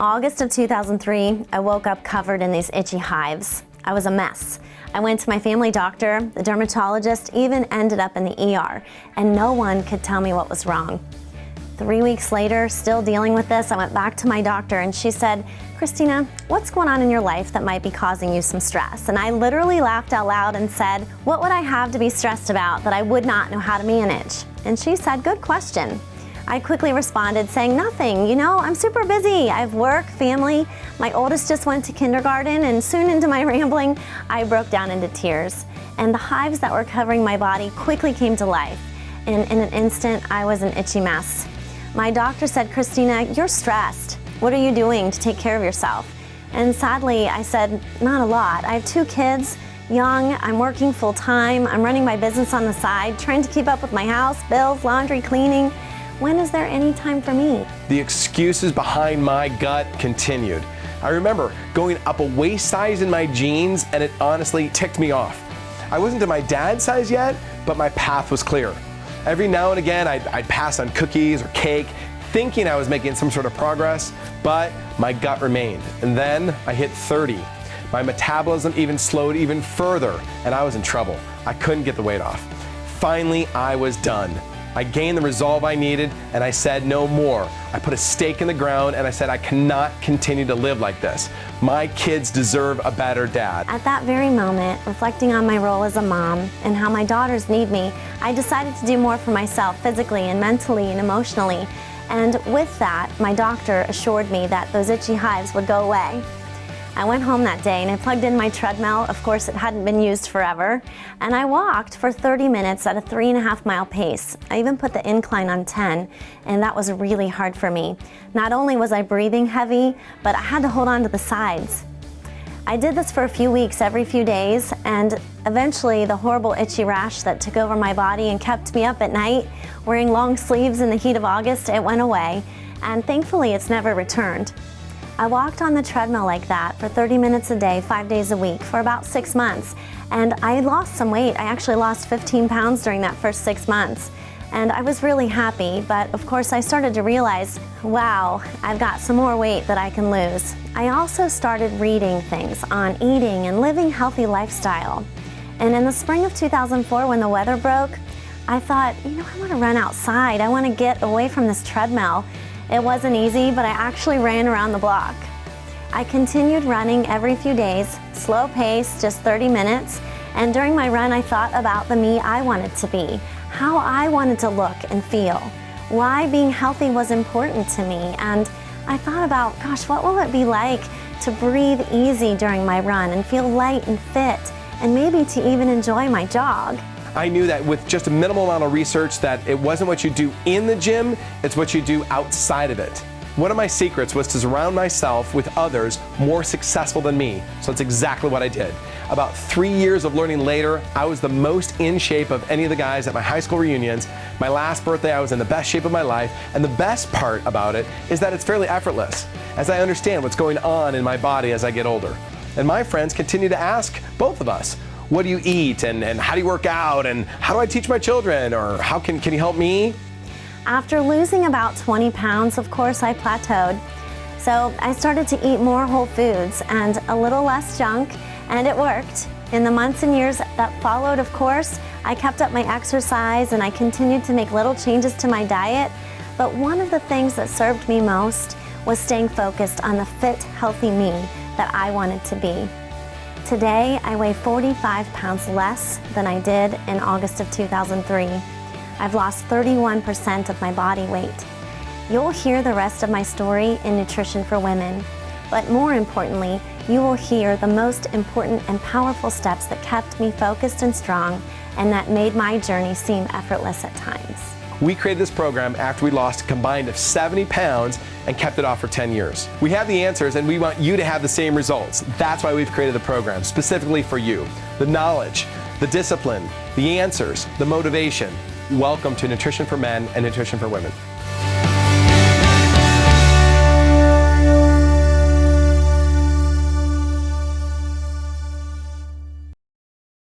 August of 2003, I woke up covered in these itchy hives. I was a mess. I went to my family doctor, the dermatologist, even ended up in the ER, and no one could tell me what was wrong. 3 weeks later, still dealing with this, I went back to my doctor and she said, "Christina, what's going on in your life that might be causing you some stress?" And I literally laughed out loud and said, "What would I have to be stressed about that I would not know how to manage?" And she said, "Good question." I quickly responded saying, "Nothing, I'm super busy. I have work, family. My oldest just went to kindergarten," and soon into my rambling, I broke down into tears. And the hives that were covering my body quickly came to life. And in an instant, I was an itchy mess. My doctor said, "Christina, you're stressed. What are you doing to take care of yourself?" And sadly, I said, "Not a lot. I have 2 kids, young, I'm working full time, I'm running my business on the side, trying to keep up with my house, bills, laundry, cleaning. When is there any time for me?" The excuses behind my gut continued. I remember going up a waist size in my jeans, and it honestly ticked me off. I wasn't to my dad's size yet, but my path was clear. Every now and again, I'd pass on cookies or cake, thinking I was making some sort of progress, but my gut remained. And then I hit 30. My metabolism even slowed even further, and I was in trouble. I couldn't get the weight off. Finally, I was done. I gained the resolve I needed, and I said no more. I put a stake in the ground, and I said I cannot continue to live like this. My kids deserve a better dad. At that very moment, reflecting on my role as a mom and how my daughters need me, I decided to do more for myself physically and mentally and emotionally. And with that, my doctor assured me that those itchy hives would go away. I went home that day and I plugged in my treadmill. Of course, it hadn't been used forever. And I walked for 30 minutes at a 3.5-mile pace. I even put the incline on 10, and that was really hard for me. Not only was I breathing heavy, but I had to hold on to the sides. I did this for a few weeks, every few days, and eventually the horrible itchy rash that took over my body and kept me up at night, wearing long sleeves in the heat of August, it went away, and thankfully it's never returned. I walked on the treadmill like that for 30 minutes a day, 5 days a week, for about 6 months, and I lost some weight. I actually lost 15 pounds during that first 6 months. And I was really happy, but of course I started to realize, wow, I've got some more weight that I can lose. I also started reading things on eating and living healthy lifestyle. And in the spring of 2004, when the weather broke, I thought, I want to run outside. I want to get away from this treadmill. It wasn't easy, but I actually ran around the block. I continued running every few days, slow pace, just 30 minutes. And during my run, I thought about the me I wanted to be, how I wanted to look and feel, why being healthy was important to me. And I thought about, gosh, what will it be like to breathe easy during my run and feel light and fit, and maybe to even enjoy my jog. I knew that with just a minimal amount of research that it wasn't what you do in the gym, it's what you do outside of it. One of my secrets was to surround myself with others more successful than me, so that's exactly what I did. About 3 years of learning later, I was the most in shape of any of the guys at my high school reunions. My last birthday, I was in the best shape of my life, and the best part about it is that it's fairly effortless, as I understand what's going on in my body as I get older. And my friends continue to ask both of us, what do you eat, and how do you work out, and how do I teach my children, or how can you help me? After losing about 20 pounds, of course, I plateaued. So I started to eat more whole foods and a little less junk, and it worked. In the months and years that followed, of course, I kept up my exercise and I continued to make little changes to my diet. But one of the things that served me most was staying focused on the fit, healthy me that I wanted to be. Today, I weigh 45 pounds less than I did in August of 2003. I've lost 31% of my body weight. You'll hear the rest of my story in Nutrition for Women, but more importantly, you will hear the most important and powerful steps that kept me focused and strong and that made my journey seem effortless at times. We created this program after we lost a combined of 70 pounds and kept it off for 10 years. We have the answers and we want you to have the same results. That's why we've created the program specifically for you. The knowledge, the discipline, the answers, the motivation. Welcome to Nutrition for Men and Nutrition for Women.